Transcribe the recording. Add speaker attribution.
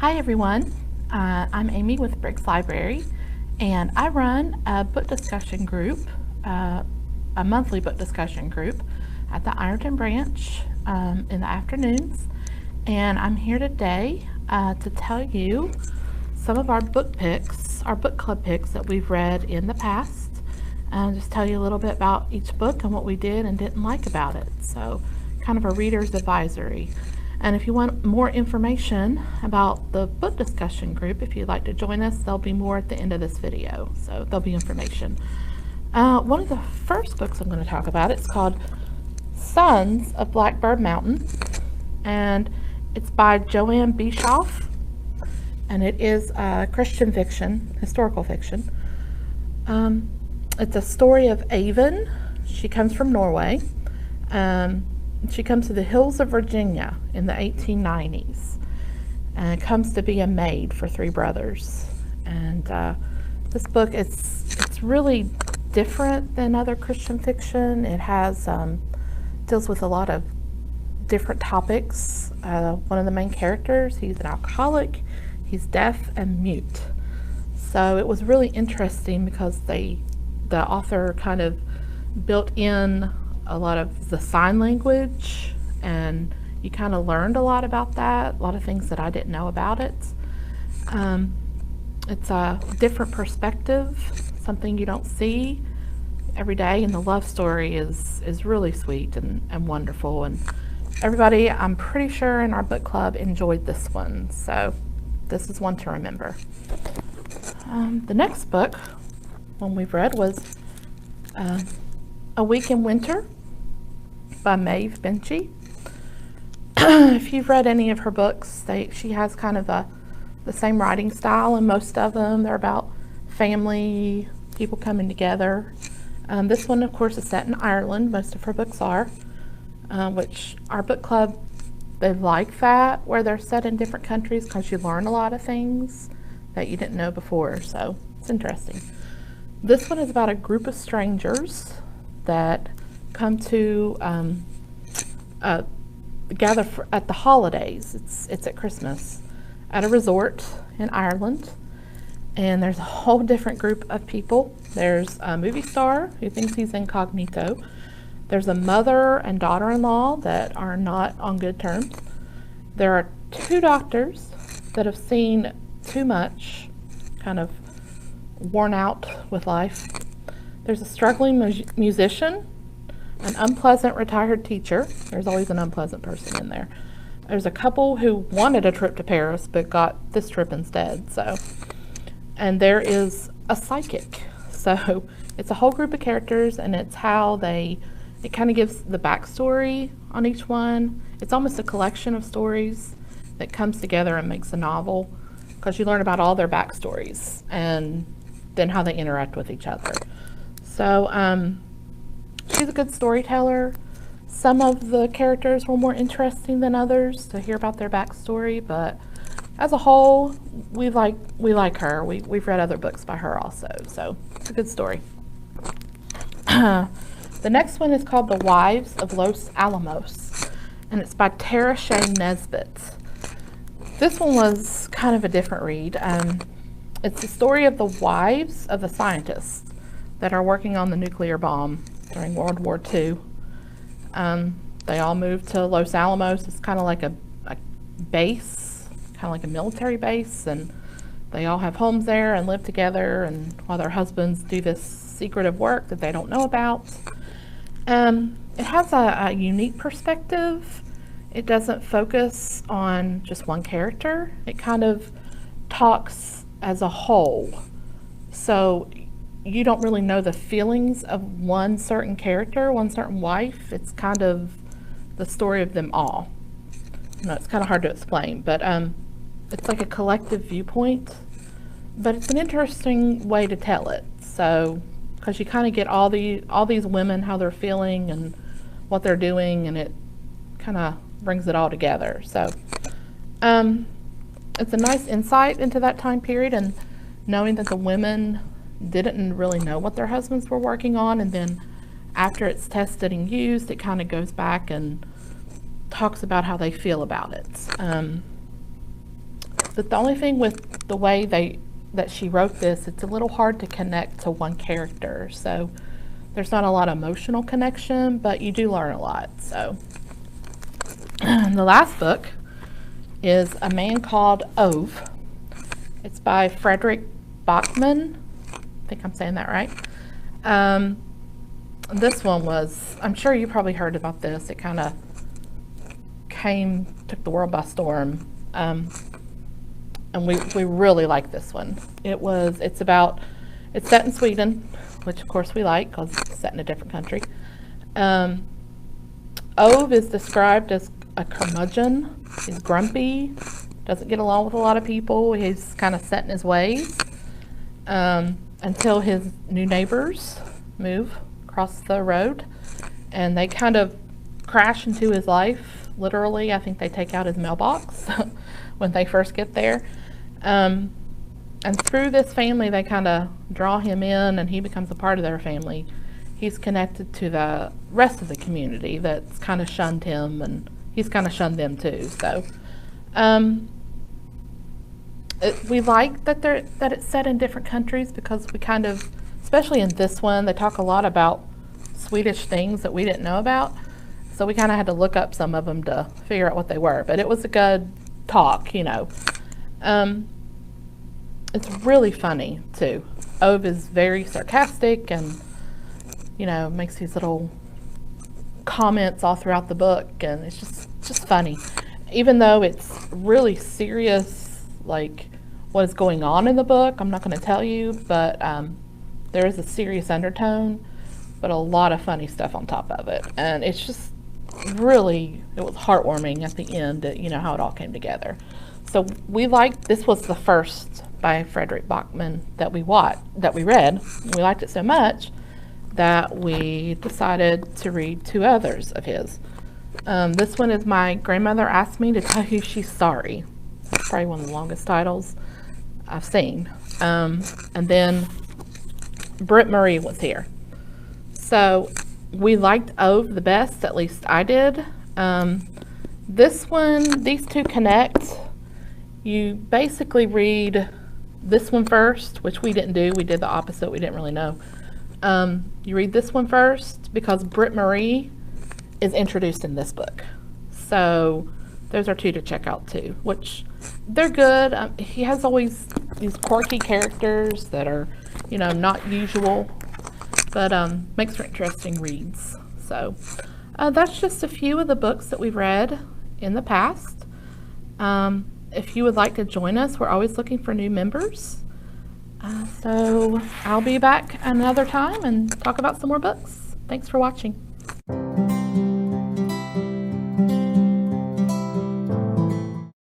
Speaker 1: Hi everyone, I'm Amy with Briggs Library, and I run a book discussion group, a monthly book discussion group at the Ironton branch in the afternoons. And I'm here today to tell you some of our book picks, our book club picks that we've read in the past. Just tell you a little bit about each book and what we did and didn't like about it. So kind of a reader's advisory. And if you want more information about the book discussion group, if you'd like to join us, there'll be more at the end of this video. So there'll be information. One of the first books I'm going to talk about, it's called Sons of Blackbird Mountain. And it's by Joanne Bischoff. And it is Christian fiction, historical fiction. It's a story of Avon. She comes from Norway. She comes to the hills of Virginia in the 1890s and comes to be a maid for three brothers. And this book, it's really different than other Christian fiction. It has deals with a lot of different topics. One of the main characters, he's an alcoholic, he's deaf and mute. So it was really interesting because the author kind of built in a lot of the sign language, and you kind of learned a lot about that, a lot of things that I didn't know about it. It's a different perspective, something you don't see every day, and the love story is really sweet and wonderful, and everybody, I'm pretty sure in our book club, enjoyed this one, so this is one to remember. The next book, one we've read, was A Week in Winter by Maeve Binchy. If you've read any of her books, she has kind of the same writing style in most of them. They're about family, people coming together. This one, of course, is set in Ireland. Most of her books are, which our book club, they like that, where they're set in different countries, because you learn a lot of things that you didn't know before, so it's interesting. This one is about a group of strangers that come to gather at the holidays. It's at Christmas at a resort in Ireland, and there's a whole different group of people. There's a movie star who thinks he's incognito. There's a mother and daughter-in-law that are not on good terms. There are two doctors that have seen too much, kind of worn out with life. There's a struggling musician, an unpleasant retired teacher. There's always an unpleasant person in there. There's a couple who wanted a trip to Paris but got this trip instead. And there is a psychic. So it's a whole group of characters, and it's how it kind of gives the backstory on each one. It's almost a collection of stories that comes together and makes a novel, because you learn about all their backstories and then how they interact with each other. So she's a good storyteller. Some of the characters were more interesting than others to hear about their backstory, but as a whole, we like her. We've read other books by her also, so it's a good story. The next one is called The Wives of Los Alamos, and it's by Tara Shea Nesbitt. This one was kind of a different read. It's the story of the wives of the scientists that are working on the nuclear bomb during World War II. They all moved to Los Alamos. It's kind of like a base, kind of like a military base, and they all have homes there and live together, and while their husbands do this secretive work that they don't know about. It has a unique perspective. It doesn't focus on just one character. It kind of talks as a whole. So you don't really know the feelings of one certain character, one certain wife. It's kind of the story of them all. No, it's kind of hard to explain, but it's like a collective viewpoint. But it's an interesting way to tell it. So, because you kind of get all these women, how they're feeling and what they're doing, and it kind of brings it all together. So it's a nice insight into that time period, and knowing that the women didn't really know what their husbands were working on, and then after it's tested and used, it kind of goes back and talks about how they feel about it. But the only thing with the way that she wrote this, it's a little hard to connect to one character. So there's not a lot of emotional connection, but you do learn a lot. So the last book is A Man Called Ove. It's by Frederick Bachman. I think I'm saying that right. This one was, I'm sure you probably heard about this. It kind of took the world by storm. And we really like this one. It's set in Sweden, which of course we like because it's set in a different country. Ove is described as a curmudgeon. He's grumpy, doesn't get along with a lot of people. He's kind of set in his ways until his new neighbors move across the road, and they kind of crash into his life. Literally, I think they take out his mailbox when they first get there. And through this family, they kind of draw him in, and he becomes a part of their family. He's connected to the rest of the community that's kind of shunned him, and he's kind of shunned them too. So we like that it's set in different countries, because we kind of, especially in this one, they talk a lot about Swedish things that we didn't know about. So we kind of had to look up some of them to figure out what they were. But it was a good talk, you know. It's really funny too. Ove is very sarcastic and, you know, makes these little comments all throughout the book, and it's just funny. Even though it's really serious, like what is going on in the book, I'm not going to tell you, but there is a serious undertone, but a lot of funny stuff on top of it. And it's just really, it was heartwarming at the end, you know, how it all came together. So this was the first by Frederick Bachman that we read. We liked it so much that we decided to read 2 others of his. This one is My Grandmother Asked Me to Tell You She's Sorry. It's probably one of the longest titles I've seen. And then Britt Marie was here. So we liked Ove the best, at least I did. This one, these two connect. You basically read this one first, which we didn't do. We did the opposite. We didn't really know. You read this one first because Britt Marie is introduced in this book. So those are 2 to check out too, which they're good. He has always these quirky characters that are, you know, not usual, but makes for interesting reads. So that's just a few of the books that we've read in the past. If you would like to join us, we're always looking for new members. So I'll be back another time and talk about some more books. Thanks for watching.